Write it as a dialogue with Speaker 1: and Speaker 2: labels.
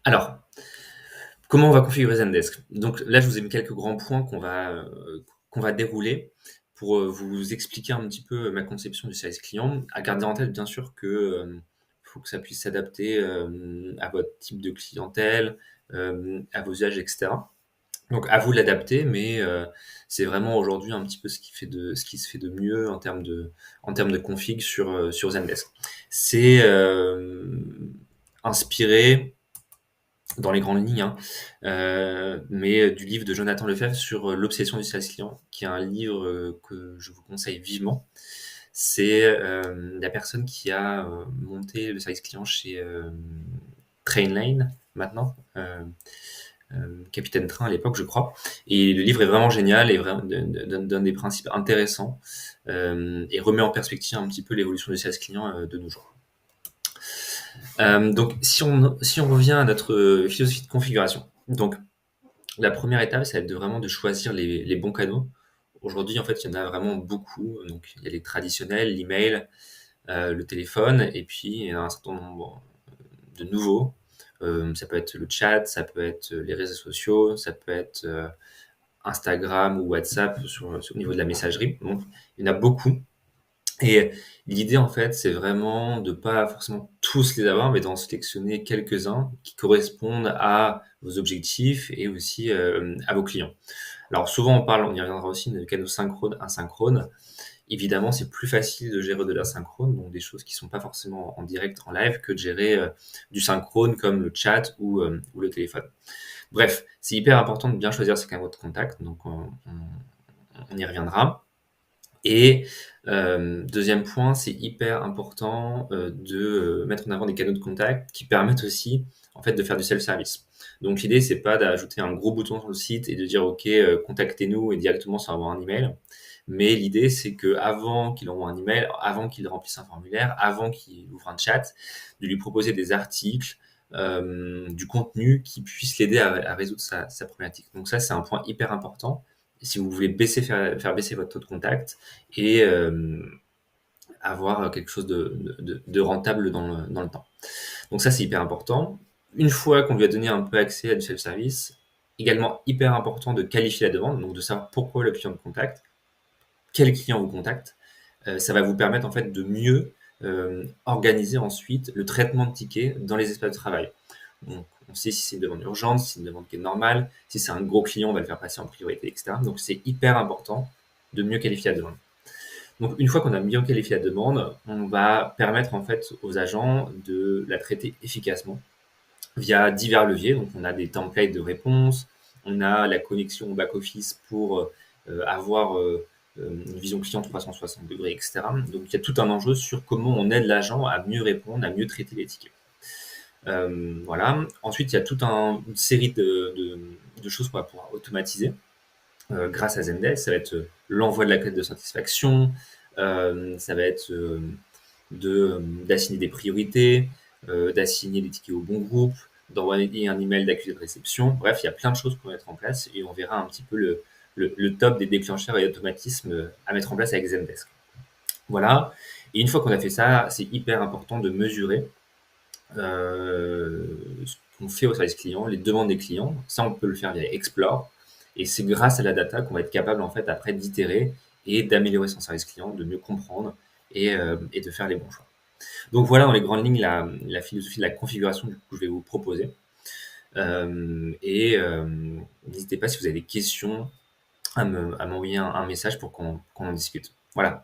Speaker 1: Alors, comment on va configurer Zendesk? Donc là, je vous ai mis quelques grands points qu'on va dérouler pour, vous expliquer un petit peu ma conception du service client. À garder en tête, bien sûr, que, faut que ça puisse s'adapter, à votre type de clientèle, à vos âges et cetera. Donc à vous de l'adapter, mais, c'est vraiment aujourd'hui un petit peu ce qui se fait de mieux en termes de config sur Zendesk. C'est, inspiré dans les grandes lignes, hein, mais du livre de Jonathan Lefebvre sur l'obsession du service client, qui est un livre que je vous conseille vivement. C'est la personne qui a monté le service client chez Trainline maintenant, Capitaine Train à l'époque, je crois. Et le livre est vraiment génial et donne des principes intéressants et remet en perspective un petit peu l'évolution du service client de nos jours. Donc, si on revient à notre philosophie de configuration, donc la première étape, ça va être vraiment de choisir les bons canaux. Aujourd'hui, en fait, il y en a vraiment beaucoup. Donc, il y a les traditionnels, l'email, le téléphone, et puis il y en a un certain nombre de nouveaux. Ça peut être le chat, ça peut être les réseaux sociaux, ça peut être Instagram ou WhatsApp au niveau de la messagerie. Donc, il y en a beaucoup. Et l'idée, en fait, c'est vraiment de pas forcément tous les avoir, mais d'en sélectionner quelques-uns qui correspondent à vos objectifs et aussi à vos clients. Alors souvent, on y reviendra aussi, de canaux synchrones, asynchrones. Évidemment, c'est plus facile de gérer de l'asynchrone, donc des choses qui sont pas forcément en direct, en live, que de gérer du synchrone comme le chat ou le téléphone. Bref, c'est hyper important de bien choisir ses canaux de contact, donc on y reviendra. Et deuxième point, c'est hyper important de mettre en avant des canaux de contact qui permettent aussi en fait de faire du self-service. Donc l'idée, c'est pas d'ajouter un gros bouton sur le site et de dire OK, contactez-nous et directement ça envoie un email. Mais l'idée, c'est que avant qu'il envoie un email, avant qu'il remplisse un formulaire, avant qu'il ouvre un chat, de lui proposer des articles, du contenu qui puisse l'aider à résoudre sa problématique. Donc ça, c'est un point hyper important si vous voulez faire baisser votre taux de contact et avoir quelque chose de rentable dans le temps. Donc ça, c'est hyper important. Une fois qu'on lui a donné un peu accès à du self-service, également hyper important de qualifier la demande, donc de savoir pourquoi le client vous contacte, quel client vous contacte. Ça va vous permettre en fait de mieux organiser ensuite le traitement de tickets dans les espaces de travail. Donc, on sait si c'est une demande urgente, si c'est une demande qui est normale, si c'est un gros client, on va le faire passer en priorité, etc. Donc, c'est hyper important de mieux qualifier la demande. Donc, une fois qu'on a bien qualifié la demande, on va permettre en fait aux agents de la traiter efficacement via divers leviers. Donc, on a des templates de réponse, on a la connexion au back-office pour avoir une vision client 360 degrés, etc. Donc, il y a tout un enjeu sur comment on aide l'agent à mieux répondre, à mieux traiter les tickets. Voilà. Ensuite, il y a toute une série de choses qu'on va pouvoir automatiser grâce à Zendesk. Ça va être l'envoi de la clé de satisfaction, ça va être d'assigner des priorités, d'assigner les tickets au bon groupe, d'envoyer un email d'accusé de réception. Bref, il y a plein de choses qu'on va mettre en place et on verra un petit peu le top des déclencheurs et automatismes à mettre en place avec Zendesk. Voilà. Et une fois qu'on a fait ça, c'est hyper important de mesurer ce qu'on fait au service client, les demandes des clients. Ça, on peut le faire via Explore. Et c'est grâce à la data qu'on va être capable, en fait, après d'itérer et d'améliorer son service client, de mieux comprendre et de faire les bons choix. Donc voilà, dans les grandes lignes, la philosophie de la configuration que je vais vous proposer. Et n'hésitez pas si vous avez des questions à m'envoyer un message pour qu'on en discute. Voilà.